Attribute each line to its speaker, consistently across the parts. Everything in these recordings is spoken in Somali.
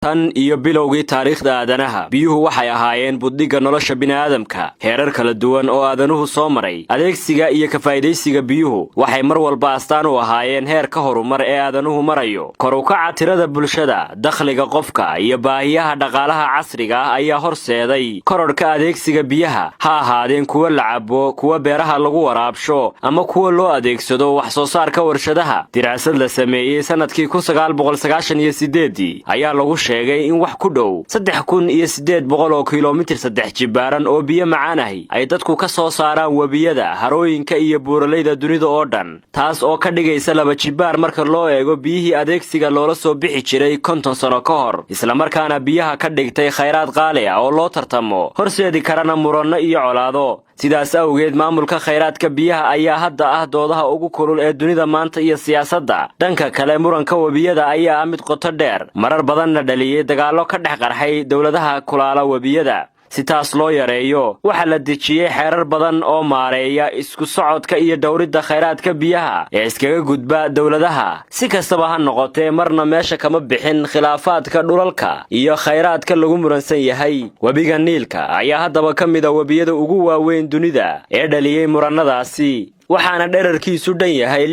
Speaker 1: tan iyo bilowgii taariikhda aadanaha biyuhu waxay ahaayeen buddiga nolosha bini'aadamka heerar kala duwan oo aadanuhu soo maray adeegsiga iyo ka faa'iidaysiga biyuhu waxay mar walba astaan u ahaayeen heer ka horumar ee aadanuhu marayo kor u kaca tirada bulshada dakhliga qofka iyo baahiyaha dhaqaalaha casriga ah ayaa horseeday kororka adeegsiga biyaha ha ahaadeen kuwa la cabo kuwa beeraha lagu waraabsho ama kuwa loo adeegsado wax soo saarka warshadaha diraasad la sameeyay sanadkii 1998 ayaa lagu sheegay in wax ku dhow 3800 kiiloomitir saddex jibaaran oo biyo macaan ahi ay dadku ka soo saaraan webiyada harooyinka iyo buuraleyda dunida oo dhan taas oo ka dhigaysa laba jibaar marka loo eego biyihii adeegsiga loola soo bixi jiray 50 sano ka hor isla markaana biyaha ka dhigtay khayraad qaali ah oo loo tartamo horseedi karana muranno iyo colaado sidaas awgeed maamulka khayraadka biyaha ayaa hadda ah doodaha ugu kulul ee dunida maanta iyo siyaasadda dhanka kale muranka webiyada ayaa ah mid qoto dheer marar badanna dhaliyay dagaallo ka dhex qarxay dowladaha kulaala webiyada si taas loo yareeyo waxaa la dejiyey xeerar badan oo maareeya isku socodka iyo dhowridda khayraadka biyaha ee iskaga gudba dowladaha si kastaba ha noqotee marna meesha kama bixin khilaafaadka dhulalka iyo khayraadka lagu muransan yahay webiga niilka ayaa haddaba ka mid a webiyada ugu waaweyn dunida ee dhaliyey murannadaasi waxaana dherarkiisu dhan yahay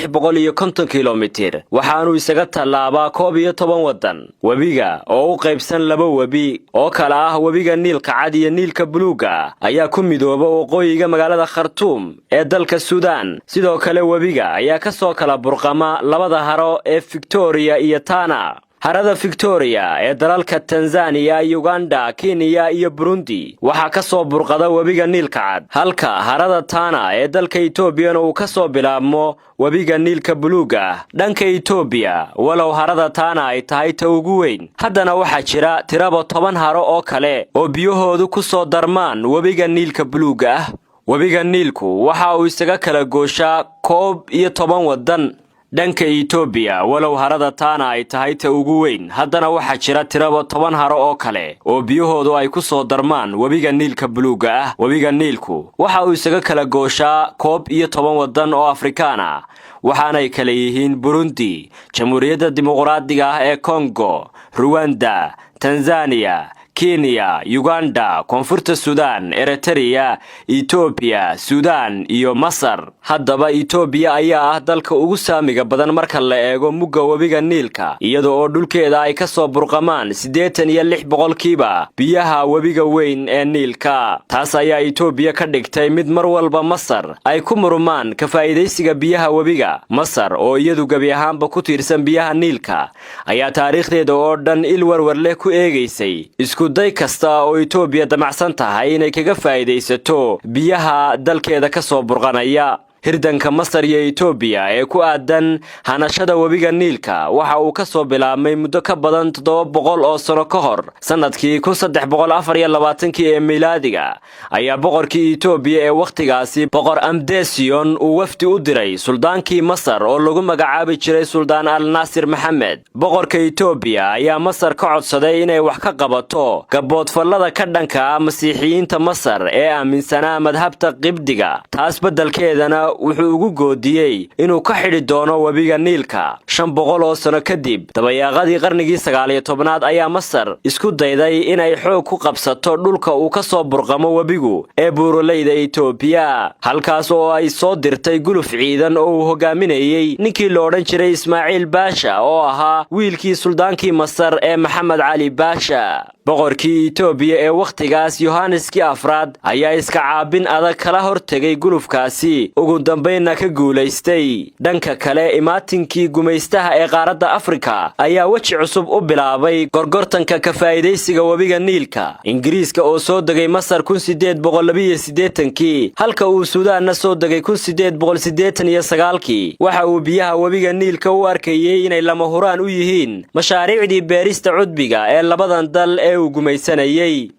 Speaker 1: 6650 kiiloomitir waxaanu isaga tallaabaa 11 waddan webiga oo u qaybsan laba webi oo kala ah webiga niilka cad iyo niilka buluuga ayaa ku midooba waqooyiga magaalada Khartoum ee dalka Suudaan sidoo kale webiga ayaa ka soo kala burqama labada haro ee Victoria iyo Tana harada Victoria ee dalalka Tanzania, Uganda, Kenya iyo Burundi waxa ka soo burqada webiga niilka cad halka harada Tana ee dalka Ethiopia uu ka soo bilaabmo webiga niilka buluuga dhanka Ethiopia walow harada Tana ay tahay ta ugu weyn haddana waxa jira tiraba 10 haro oo kale oo biyahoodu ku soo darmaan webiga niilka buluuga webiga niilku waxa uu isaga kala gooshaa 11 waddan dhanka Ethiopia walow harada Tana ay tahay ta ugu weyn haddana waxa jira tiraba 10 haro oo kale oo biyahoodu ay ku soo darmaan webiga niilka buluuga webiga niilku waxa uu isaga kala gooshaa 11 waddan oo Afrikaan ah waxaana ay kala yihiin Burundi, Jamhuuriyadda Dimuqraadiga ah ee Congo, Rwanda, Tanzania, Kenya, Uganda, Koonfurta Suudaan, Eritrea, Ethiopia, Suudaan iyo Masar. Haddaba Ethiopia ayaa ah dalka ugu saamiga badan marka la eego mugga webiga niilka iyadoo oo dhulkeeda ay ka soo burqamaan 86% biyaha webiga weyn ee niilka taas ayaa Ethiopia ka dhigtay mid mar walba Masar ay ku murmaan ka faa'iidaysiga biyaha webiga Masar oo iyadu gabi ahaanba ku tiirsan biyaha niilka ayaa taariikhdeeda oo dhan il warwar leh ku eegaysay day kasta oo Ethiopia damacsan tahay inay kaga faa'iidaysato biyaha dalkeeda ka soo burqanaya hirdanka Masar iyo Ethiopia ee ku aadan hanashada webiga niilka waxa uu ka soo bilaabmay muddo ka badan 700 oo sano ka hor sanadkii 1324 ee miilaadiga ayaa boqorkii Ethiopia ee waqtigaasi boqor Amdesion uu wafdi u diray suldaankii Masar oo lagu magacaabi jiray Suldaan Al-Nasir Maxamed boqorka Ethiopia ayaa Masar ka codsaday inay wax ka qabato gaboodfallada ka dhanka masiixiyiinta Masar ee aaminsanaa madhabta qibdiga taas beddelkeedana wuxuu ugu goodiyay inuu ka xidhi doono webiga niilka 500 oo sano kadib dabayaaqadii qarnigii 19aad ayaa Masar isku dayday inay xoog ku qabsato dhulka uu ka soo burqamo webigu ee buuraleyda Ethiopia halkaas oo ay soo dirtay guluf ciidan oo uu hogaaminayay ninkii la odhan jiray Ismaaciil Baasha oo ahaa wiilkii suldaankii Masar ee Maxamed Cali Baasha boqorkii Ethiopia ee waqtigaas Yohanneski afraad ayaa iska caabin adag kala hortagay gulufkaasi ugu dambeynna ka guulaystay dhanka kale imaatinkii gumaystaha ee qaaradda Afrika ayaa waji cusub u bilaabay gorgortanka ka faa'iidaysiga webiga niilka Ingiriiska oo soo degay Masar 1882 halka uu Suudaanna soo degay 1889 waxa uu biyaha webiga niilka u arkayay inay lama huraan u yihiin mashaariicdii beerista cudbiga ee labadan dal ee uu gumaysanayay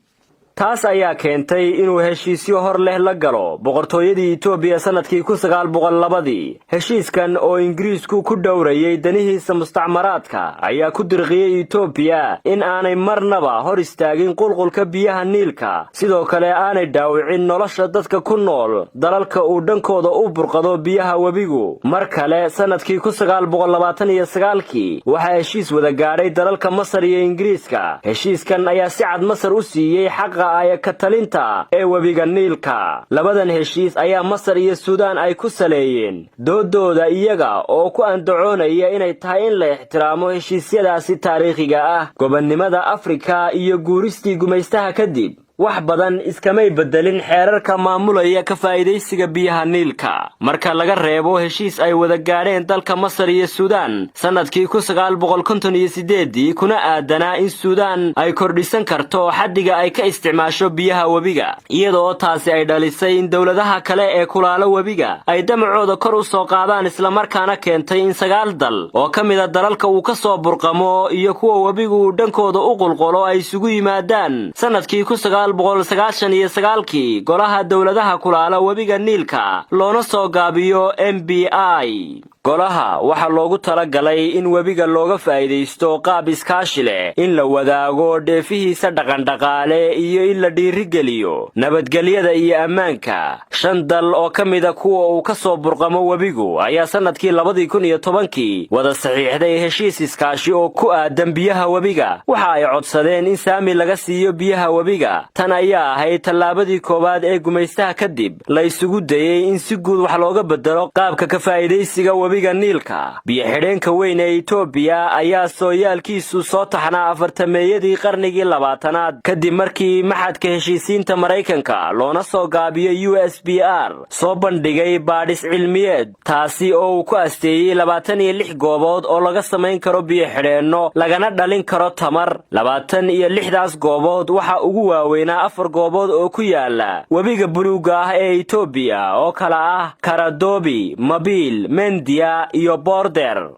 Speaker 1: taas ayaa keentay inuu heshiisyo hor leh la galo boqortooyadii Itoobiya sanadkii 1902. heshiiskan oo Ingiriisku ku dhowrayay danihiisa mustacmaraadka ayaa ku dirqiyay Itoobiya in aanay marnaba hor istaagin qulqulka biyaha Niilka, sidoo kale aanay dhaawicin nolosha dadka ku nool dalalka uu dhankooda u burqado biyaha webigu. mar kale sanadkii 1929 waxa heshiis wada gaadhay dalalka Masar iyo Ingiriiska. heshiiskan ayaa si cad Masar u siiyay xaq ay ka talinta ee webiga Niilka. labadan heshiis ayaa Masar iyo Suudaan ay ku saleeyeen doodooda iyaga oo ku andacoonaya inay tahay in la ixtiraamo heshiisyadaasi taariikhiga ah. gobonnimada Afrika iyo guuristii gumaystaha kadib wax badan iskamay bedelin xeerarka maamulaya ka faa'iideysiga biyaha Niilka, marka laga reebo heshiis ay wada gaadheen dalka Masar iyo Suudaan sanadkii 1958 kuna aadanaa in Suudaan ay kordhisan karto xaddiga ay ka isticmaasho biyaha webiga, iyadoo taasi ay dhalisay in dawladaha kale ee kulaala webiga ay damacooda kor u soo qaadaan, isla markaana keentay in 9 dal oo ka mid ah dalalka uu ka soo burqamo iyo kuwa webigu dhankooda u qulqulo ay isugu yimaadaan sanadkii 1999 golaha dawladaha kulaala webiga Niilka loona soo gaabiyo MBI. golaha waxa loogu talagalay in webiga looga faa'iideysto qaab iskaashi leh, in la wadaago dheefihiisa dhaqandhaqaale iyo in la dhiirigeliyo nabadgelyada iyo ammaanka. 5 dal oo ka mid ah kuwa uu ka soo burqamo webigu ayaa sanadkii 2010 wada saxiixday heshiis iskaashi oo ku aadan biyaha webiga. waxa ay codsadeen in saami laga siiyo biyaha webiga. tan ayaa ahayd tallaabadii koowaad ee gumaystaha kadib la isugu dayay in si guud wax looga bedelo qaabka ka faa'iideysiga webiga Niilka. biyo-xidheenka weyn ee Itoobiya ayaa sooyaalkiisu soo taxnaa afartameeyadii qarnigii 20aad kadib markii maxadka heshiisiinta Mareykanka loona soo gaabiyo USBR soo bandhigay baadhis cilmiyeed, taasi oo uu ku asteeyay 26 goobood oo laga samayn karo biyo-xidheenno lagana dhalin karo tamar. 26daas goobood waxa ugu waaweynaa 4 goobood oo ku yaala webiga buluuga ah ee Itoobiya oo kala ah Karadobi, Mabil, Mendia iyo Border.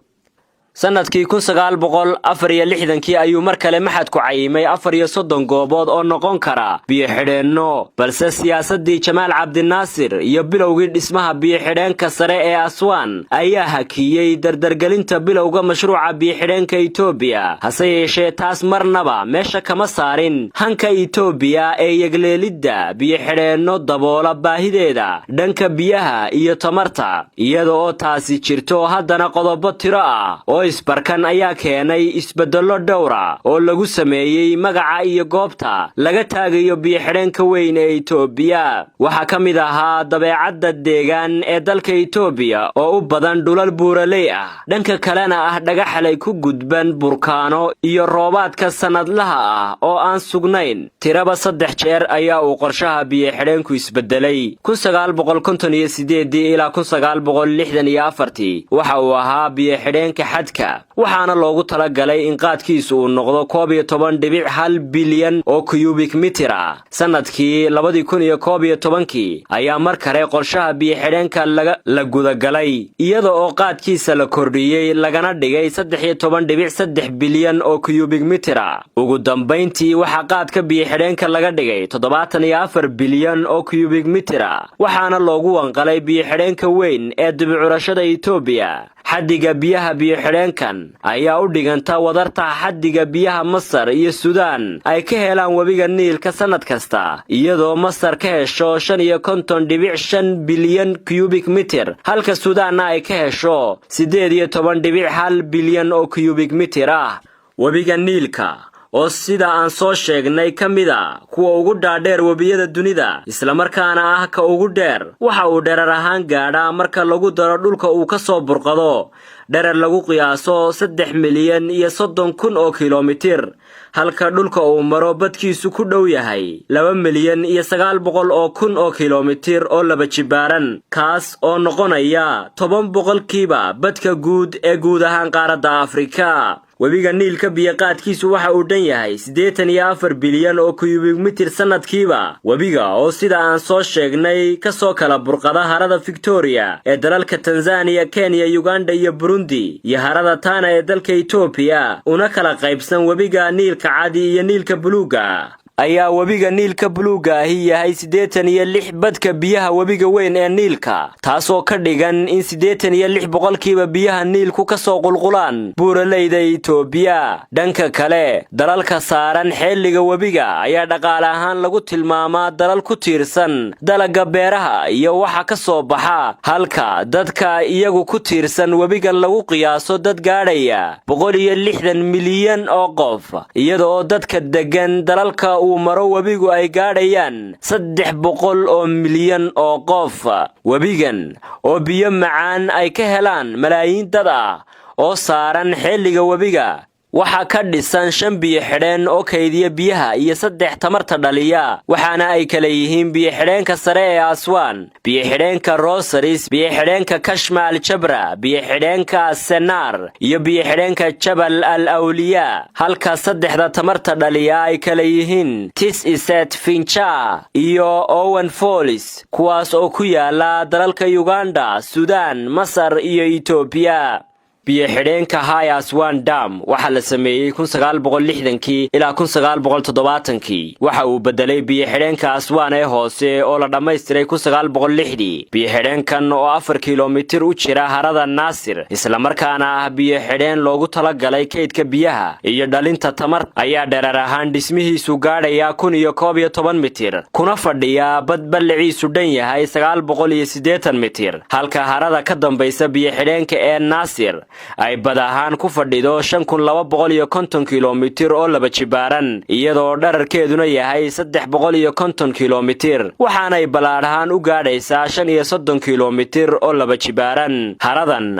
Speaker 1: sanadkii 1964 ayuu mar kale maxadku cayimay 34 goobood oo noqon kara biyo-xidheenno, balse siyaasadii Jamaal Cabdinaasir iyo bilowgii dhismaha biyo-xidheenka sare ee Aswan ayaa hakiyay dardargelinta bilowga mashruuca biyo-xidheenka Itoobiya. hase yeeshee taas marnaba meesha kama saarin hanka Itoobiya ee yagleelidda biyo-xidheenno daboola baahideeda dhanka biyaha iyo tamarta. iyada oo taasi jirto haddana qodobo tiro ah oo isbarkan ayaa keenay isbeddello dhowra oo lagu sameeyay magaca iyo goobta laga taagayo biyo-xidheenka weyn ee Itoobiya. waxaa ka mid ahaa dabeecadda deegaan ee dalka Itoobiya oo u badan dhulal buuraley ah, dhanka kalena ah dhagaxlay ku gudban burkaano iyo roobaadka sanadlaha ah oo aan sugnayn. tiraba 3 jeer ayaa uu qorshaha biyo-xidheenku isbedelay. 1958 ilaa 1964 waxa uu ahaa biyo-xidheenka xadka, waxaana loogu talagalay in qaadkiisu uu noqdo 11.1 bilyan oo cubic mitir ah. sanadkii 2011 ayaa mar kale qorshaha biyo-xidheenka la gudagalay, iyada oo qaadkiisa la kordhiyey lagana dhigay 13.3 bilyan oo cubic mitir ah. ugu dambayntii waxaa qaadka biyo-xidheenka laga dhigay 74 bilyan oo cubic mitir ah, waxaana loogu wanqalay biyo-xidheenka weyn ee dibicurashada Itoobiya. xaddiga biyaha biyo-xidheenkan ayaa u dhiganta wadarta xaddiga biyaha Masar iyo Suudaan ay ka helaan webiga Niilka sanad kasta, iyadoo Masar ka hesho 55.5 bilyan cubic mitir halka Suudaanna ay ka hesho 18.1 bilyan oo cubic mitir ah. webiga Niilka oo sida aan soo sheegnay ka mid ah kuwa ugu dhaadheer webiyada dunida, isla markaana ah ka ugu dheer, waxa uu dherer ahaan gaadhaa marka lagu daro dhulka uu ka soo burqado dherer lagu qiyaaso 3,30,000 oo kiiloomitir, halka dhulka uu maro badkiisu ku dhow yahay 2,900,000 oo kiiloomitir oo laba jibaaran, kaas oo noqonaya 10% badka guud ee guud ahaan qaaradda Afrika. webiga Niilka biyo-qaadkiisu waxa uu dhan yahay 84 bilyan oo cubic mitir sanadkiiba. webiga oo sida aan soo sheegnay ka soo kala burqada harada Victoria ee dalalka Tanzania, Kenya, Uganda iyo Burundi, iyo harada Tana ee dalka Itoobiya, una kala qaybsan webiga Niilka cadi iyo Niilka buluuga. ayaa webiga niilka buluuga ahi yahay 86 badka biyaha webiga weyn ee niilka, taasoo ka dhigan in 86 boqolkiiba biyaha niilku ka soo qulqulaan buuraleyda Itoobiya. Dhanka kale, dalalka saaran xilliga webiga ayaa dhaqaale ahaan lagu tilmaamaa dalal ku tiirsan dalagga beeraha iyo waxa ka soo baxa, halka dadka iyagu ku tiirsan webigan lagu qiyaaso dad gaadhaya 160 milyan oo qof, iyadoo dadka degan dalalka uu maro webigu ay gaadhayaan 300 oo milyan oo qof. Webigan oo biyo macaan ay ka helaan malaayiin dad ah oo saaran xilliga webiga, waxaa ka dhisan 5 biyo xidheen oo kaydiya biyaha iyo 3 tamarta dhaliya, waxaana ay kala yihiin biyo xidheenka sare ee Aswan, biyo xidheenka Rosaris, biyo xidheenka Kashma al-Jabra, biyo xidheenka Sennar iyo biyo xidheenka Jabal al-Awliya, halka 3 tamarta dhaliya ay kala yihiin Tis-Iset, Fincha iyo Owen Falls, kuwaas oo ku yaala dalalka Uganda, Suudaan, Masar iyo Itoobiya. biyo xidheenka High Aswan Dam waxa la sameeyay 1960 ilaa 1970. waxa uu bedelay biyo xidheenka Aswan ee hoose oo la dhameystiray 1960. biyo xidheenkan oo 4 kiiloomitir u jira harada Naasir, isla markaana ah biyo xidheen loogu talagalay kaydka biyaha iyo dhalinta tamar, ayaa dherer ahaan dhismihiisu gaadhaya 1011 mitir, kuna fadhiya bad balliciisu dhan yahay 980 mitir, halka harada ka dambaysa biyo xidheenka ee Naasir ay bad ahaan ku fadhido 5250 kiiloomitir oo laba jibaaran, iyadoo dhererkeeduna yahay 350 kiiloomitir, waxaanay balaadhaan u gaadhaysaa 35 kiiloomitir oo laba jibaaran. haradan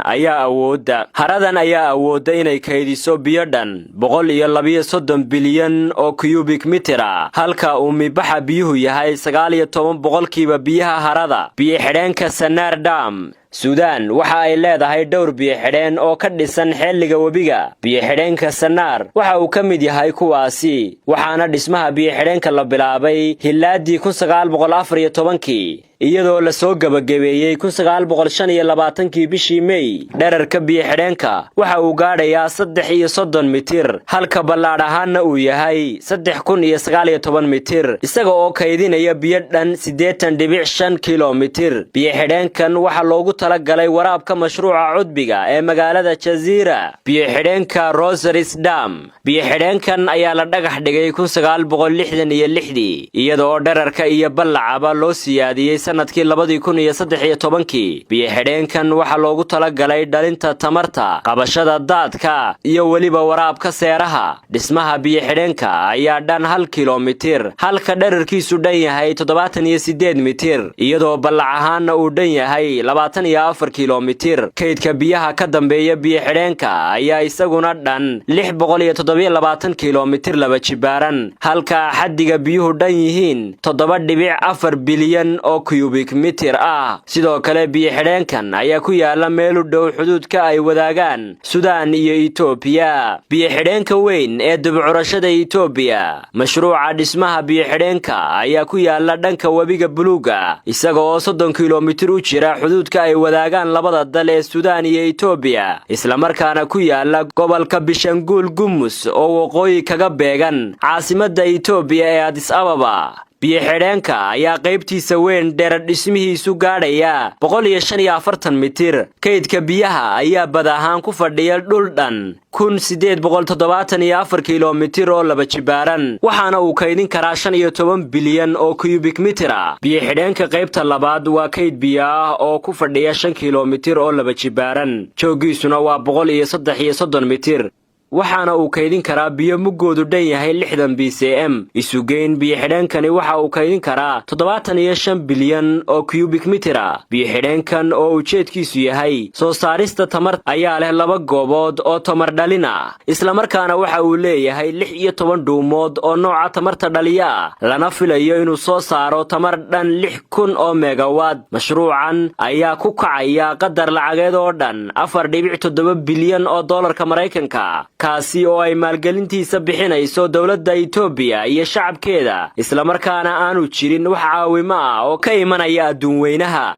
Speaker 1: ayaa awoodda inay kaydiso biyo dhan 132 bilyan oo cubic mitir ah, halka uu mibaxa biyuhu yahay 19 boqolkiiba biyaha harada. biyo xidheenka Sennar Dam Suudaan waxa ay leedahay dhowr biyo xidheen oo ka dhisan xilliga webiga. biyo xidheenka Sennar waxa uu ka mid yahay kuwaasi, waxaana dhismaha biyo xidheenka la bilaabay hilaadii 1914 iyadoo la soo gabagabeeyay 1925 bishii May. dhererka biyo xidheenka waxa uu gaadhayaa 33 mitir, halka ballaadh ahaanna uu yahay 3019 mitir, isaga oo kaydinaya biyo dhan 80.5 kiiloomitir. biyo xidheenkan waxa loogu talagalay waraabka mashruuca cudbiga ee magaalada Jazeera. biyo xidheenka Rosaris Dam biyo xidheenkan ayaa la dhagax dhigay 1966 iyadoo dhererka iyo ballacaba loo siyaadiyay sanadkii 2013. biyo xidheenkan waxa loogu talagalay dhalinta tamarta, qabashada daadka iyo weliba waraabka seeraha. dhismaha biyo xidheenka ayaa dhan 1 kiiloomitir, halka dhererkiisu dhan yahay 78 mitir, iyadoo ballac ahaanna uu dhan yahay 24 kiiloomitir. kaydka biyaha ka dambeeya biyo xidheenka ayaa isaguna dhan 627 kiiloomitir laba jibaaran, halka xaddiga biyuhu dhan yihiin 7.4 bilyan oo cubic mitir ah. sidoo kale biyo xidheenkan ayaa ku yaala meel u dhow xuduudka ay wadaagaan Suudaan iyo Itoobiya. biyo xidheenka weyn ee dibcurashada Itoobiya mashruuca dhismaha biyo xidheenka ayaa ku yaala dhanka webiga buluuga, isaga oo 30 kiiloomitir u jira xuduudka ay wadaagaan labada dal ee Suudaan iyo Itoobiya, isla markaana ku yaala gobolka Bishanguul Gumus oo waqooyi kaga beegan caasimadda Itoobiya ee Addis Ababa. biyo xidheenka ayaa qaybtiisa weyn dherer dhismihiisu gaadhaya 145 mitir. kaydka biyaha ayaa bad ahaan ku fadhiya dhul dhan 1874 kiiloomitir oo laba jibaaran, waxaana uu kaydin karaa 15 bilyan oo cubic mitir ah. biyo xidheenka qaybta labaad waa kayd biyo ah oo ku fadhiya 5 kiiloomitir oo laba jibaaran, joogiisuna waa 133 mitir, waxaana uu kaydin karaa biyo mugoodu dhan yahay 60 bcm. isugeyn biyo xidheenkani waxa uu kaydin karaa 75 bilyan oo cubic mitir ah. biyo xidheenkan oo ujeedkiisu yahay soo saarista tamar ayaa leh 2 goobood oo tamar dhalin ah, isla markaana waxa uu leeyahay 16 dhuumood oo nooca tamarta dhaliya ah, lana filayo inuu soo saaro tamar dhan 6000 oo megawatt. mashruucan ayaa ku kacaya qadar lacageed oo dhan 4.7 bilyan oo dollarka Mareykanka, kaasi oo ay maalgelintiisa bixinayso dowladda Itoobiya iyo shacabkeeda, isla markaana aanu jirin wax caawimo ah oo ka imanaya adduun weynaha.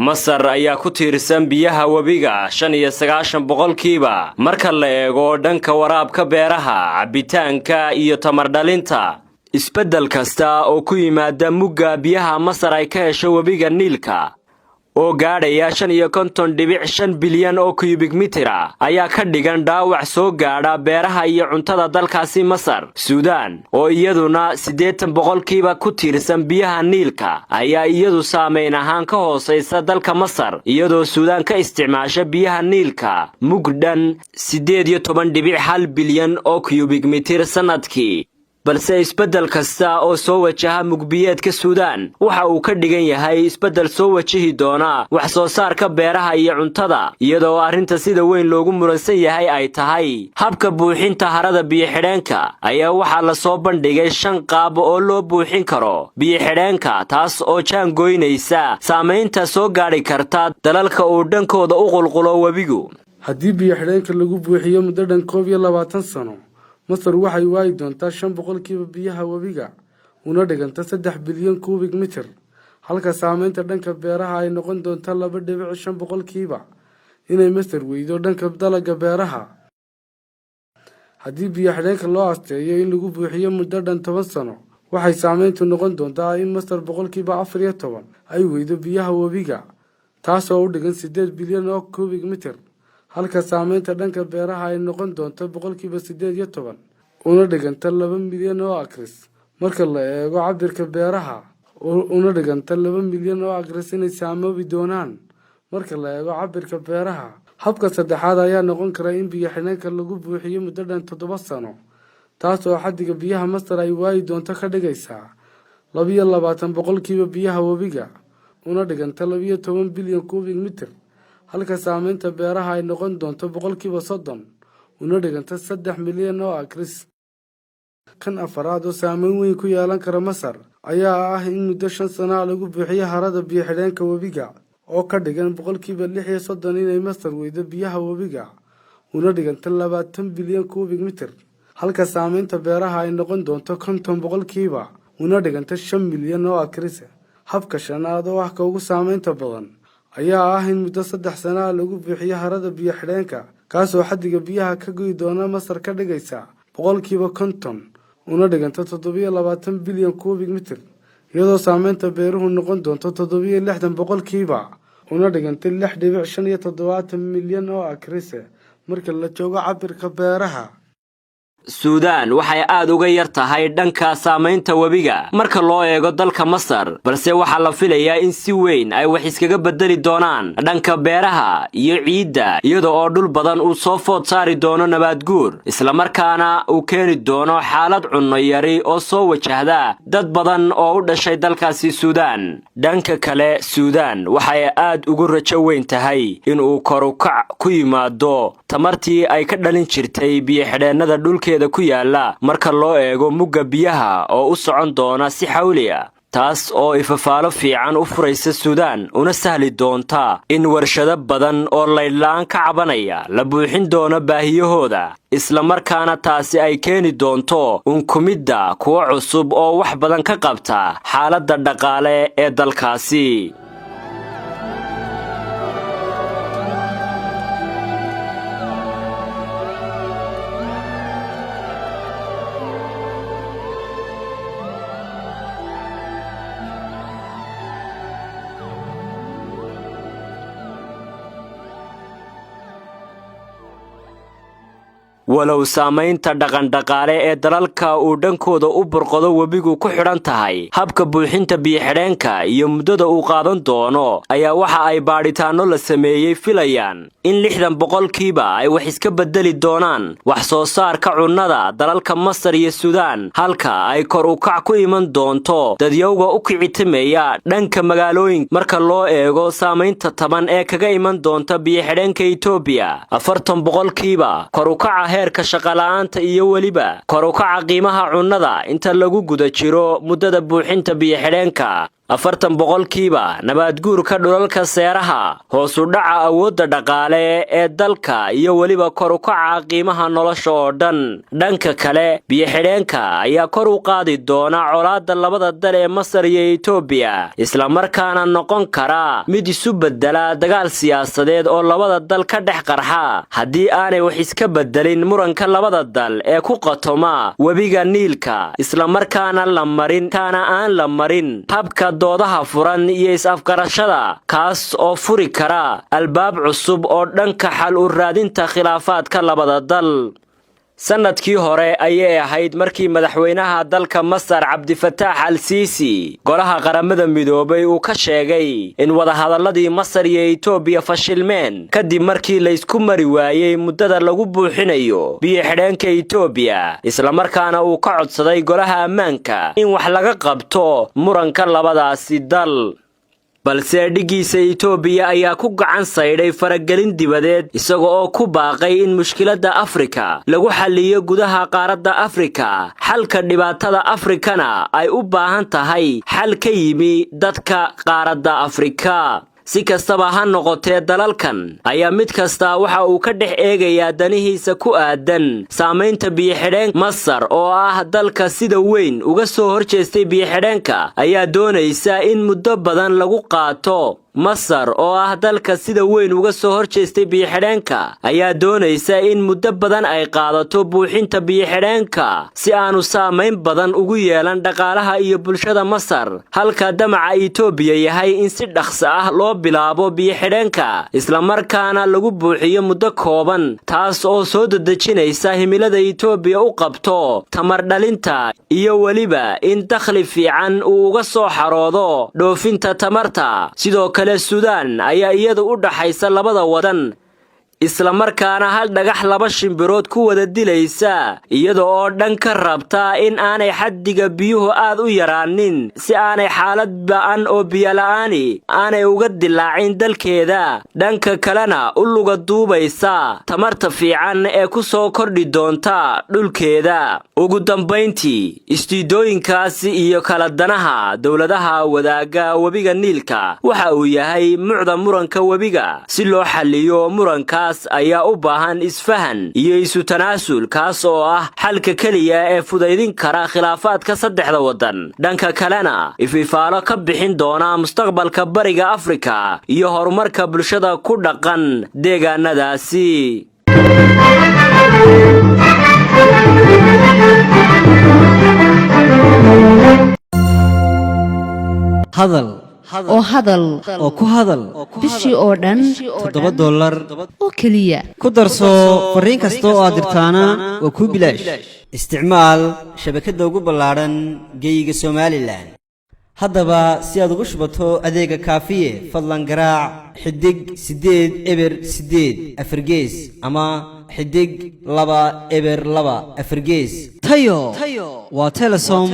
Speaker 1: Masar ayaa ku tiirsan biyaha webiga 95% marka la eego dhanka waraabka beeraha, cabitaanka iyo tamar dhalinta. Isbeddel kasta oo ku yimaada mugga biyaha Masar ay ka hesho webiga Niilka oo gaadhaya 55.5 bilyan oo cubic meter ayaa ka dhigan dhaawac soo gaadha beeraha iyo cuntada dalkaasi Masar. Suudaan oo iyaduna 80% ku tiirsan biyaha Niilka ayaa iyadu saameyn ahaan ka hooseysa dalka Masar, iyadoo Suudaan ka isticmaasha biyaha Niilka mugdhan 18.1 bilyan oo cubic meter sanadkii. balse isbeddel kasta oo soo wajaha mugbiyeedka Suudaan waxa uu ka dhigan yahay isbeddel soo wajihi doona wax soo saarka beeraha iyo cuntada, iyadoo arrinta sida weyn loogu muransan yahay ay tahay habka buuxinta harada biyo-xidheenka. ayaa waxa la soo bandhigay 5 qaab oo loo buuxin karo biyo-xidheenka, taas oo jaangoynaysa saameynta soo gaari karta dalalka uu dhankooda u qulqulo webigu.
Speaker 2: haddii biyo-xidheenka lagu buuxiyo muddo dhan 12 sano, Masar waxay waayi doontaa 5% biyaha webiga una dhiganta 3 bilyan cubic meter, halka saameynta dhanka beeraha ay noqon doonto 2.5% inay Masar weydo dhanka dalagga beeraha. haddii biyo-xidheenka loo asteeyo in lagu buuxiyo muddo dhan 10 sano, waxay saameyntu noqon doontaa in Masar 14% ay weydo biyaha webiga, taasoo u dhigan 8 bilyan oo cubic meter, halka saameynta dhanka beeraha ay noqon doonto 18% una dhiganta 2 milyan oo acres. marka la eego cabirka beeraha una dhiganta 2 milyan oo acres inay saamoobi doonaan marka la eego cabirka beeraha. habka saddexaad ayaa noqon kara in biyo-xidheenka lagu buuxiyo muddo dhan 7 sano, taasoo xaddiga biyaha Masar ay waayi doonto ka dhigaysa 22% biyaha webiga una dhiganta 12 bilyan cubic meter, halka saameynta beeraha ay noqon doonto 30% una dhiganta 3 milyan oo acres. kan afaraad oo saameyn weyn ku yeelan kara Masar ayaa ah in muddo 5 sano lagu buuxiyo harada biyo-xidheenka webiga oo ka dhigan 36% inay Masar weydo biyaha webiga una dhiganta 20 bilyan cubic meter, halka saameynta beeraha ay noqon doonto 50% una dhiganta 5 milyan oo acres. habka shanaad oo ka ugu saameynta badan ayaa ah in muddo 3 sano lagu buuxiyo harada biyo-xidheenka, kaasoo xaddiga biyaha ka go'i doona Masar ka dhigaysa 50% una dhiganta 27 bilyan cubic meter, iyadoo saameynta beeruhu noqon doonto 67% una dhiganta 6.5 milyan oo acres marka la joogo cabirka beeraha.
Speaker 1: Suudaan waxay aad uga yar tahay dhanka saameynta webiga marka loo eego dalka Masar, balse waxa la filayaa in si weyn ay wax iskaga bedeli doonaan dhanka beeraha iyo ciidda, iyadoo oo dhul badan uu soo food saari doono nabaad guur, isla markaana uu keeni doono xaalad cunno yari oo soo wajahda dad badan oo u dhashay dalkaasi Suudaan. dhanka kale, Suudaan waxay aad ugu rajo weyn tahay in uu kor u kac ku yimaado tamartii ay ka dhalin jirtay biyo-xidheennada dhulka ku yaala marka loo eego mugga biyaha oo u socon doona si xawli ah, taas oo ifafaalo fiican u furaysa Suudaan una sahli doonta in warshado badan oo laydlaan ka cabanaya la buuxin doono baahiyahooda, isla markaana taasi ay keeni doonto unkumidda kuwa cusub oo wax badan ka qabta xaaladda dhaqaale ee dalkaasi. walow saameynta dhaqan-dhaqaale ee dalalka uu dhankooda u burqado webigu ku xidhan tahay habka buuxinta biyo-xidheenka iyo muddada uu qaadan doono, ayaa waxa ay baadhitaanno la sameeyey filayaan in 60% ay wax iska bedeli doonaan wax soo saarka cunnada dalalka Masar iyo Suudaan, halka ay kor u kac ku iman doonto dadyowga u kicitimaya dhanka magaalooyin marka loo eego saameynta taban ee kaga iman doonta biyo-xidheenka Itoobiya. 40% kor u kaca heerka shaqala'aanta iyo weliba kor u kaca qiimaha cunnada inta lagu guda jiro muddada buuxinta biyo-xidheenka. 40 boqolkiiba nabaadguurka dhulalka seeraha hoos u dhaca awoodda dhaqaale ee dalka iyo weliba kor u kaca qiimaha nolosha oo dhan. dhanka kale biyo-xidheenka ayaa kor u qaadi doona colaadda labada dal ee Masar iyo Itoobiya, isla markaana noqon kara mid isu bedela dagaal siyaasadeed oo labada dal ka dhex qarxa haddii aanay wax iska bedelin muranka labada dal ee ku qatoma webiga Niilka, isla markaana aan la marin habka doodaha furan iyo is-afgarashada, kaas oo furi kara albaab cusub oo dhanka xal u raadinta khilaafaadka labada dal. sanadkii hore ayay ahayd markii madaxweynaha dalka Masar Cabdifataax al-Siisi golaha qaramada midoobay uu ka sheegay in wadahadaladii Masar iyo Itoobiya fashilmeen kadib markii la isku mari waayay muddada lagu buuxinayo biyo-xidheenka Itoobiya, isla markaana uu ka codsaday golaha ammaanka in wax laga qabto muranka labadaasi dal. balse dhigiisa Itoobiya ayaa ku gacan saydhay faragelin dibadeed isaga oo ku baaqay in mushkiladda Afrika lagu xalliyo gudaha qaaradda Afrika. xalka dhibaatada Afrikana ay u baahan tahay xal ka yimi dadka qaaradda Afrika. si kastaba ha noqotee dalalkan ayaa mid kasta waxa uu ka dhex eegayaa danihiisa ku aadan saamaynta biyo-xidheenka. Masar oo ah dalka sida weyn uga soo horjeestay biyo-xidheenka ayaa doonaysa in muddo badan lagu qaato Masar oo ah dalka sida weyn uga soo horjeestay biyo-xidheenka ayaa doonaysa in muddo badan ay qaadato buuxinta biyo-xidheenka si aanu saamayn badan ugu yeelan dhaqaalaha iyo bulshada Masar, halka damaca Itoobiya yahay in si dhaqso ah loo bilaabo biyo-xidheenka isla markaana lagu buuxiyo muddo kooban, taas oo soo dedejinaysa himilada Itoobiya u qabto tamar dhalinta iyo weliba in dakhli fiican uu uga soo xaroodo dhoofinta tamarta. sidoo kale Suudaan ayaa iyadu u dhaxaysa labada wadan, isla markaana hal dhagax laba shimbirood ku wada dilaysa iyada oo dhan ka rabta in aanay xaddiga biyuhu aad u yaraanin si aanay xaalad ba'an oo biyo la'aani aanay uga dilaacin dalkeeda, dhanka kalena u luga duubaysa tamarta fiican ee ku soo kordhi doonta dhulkeeda. ugu dambayntii istiidooyinkaasi iyo kala danaha dowladaha wadaaga webiga Niilka waxa uu yahay mucda muranka webiga. si loo xalliyo murankaas ayaa u baahan isfahan iyo isu tanaasul, kaas oo ah xalka kaliya ee fudaydin kara khilaafaadka saddexda wadan, dhanka kalena ififaalo ka bixin doona mustaqbalka bariga Afrika iyo horumarka bulshada ku dhaqan deegaanadaasi.
Speaker 3: hadal oo ku hadal
Speaker 4: bishii oo dhan
Speaker 3: $7
Speaker 4: oo keliya
Speaker 3: ku darso fariin kasta oo aad dirtaana waa kuu bilaash. isticmaal shabakadda ugu ballaaran geyga Somaliland. haddaba si aad ugu shubato adeega kaafiye fadlan garaac xidig 8 eber 8 afargees ama xidig 2 eber 2 afargees. tayo waa Telesom.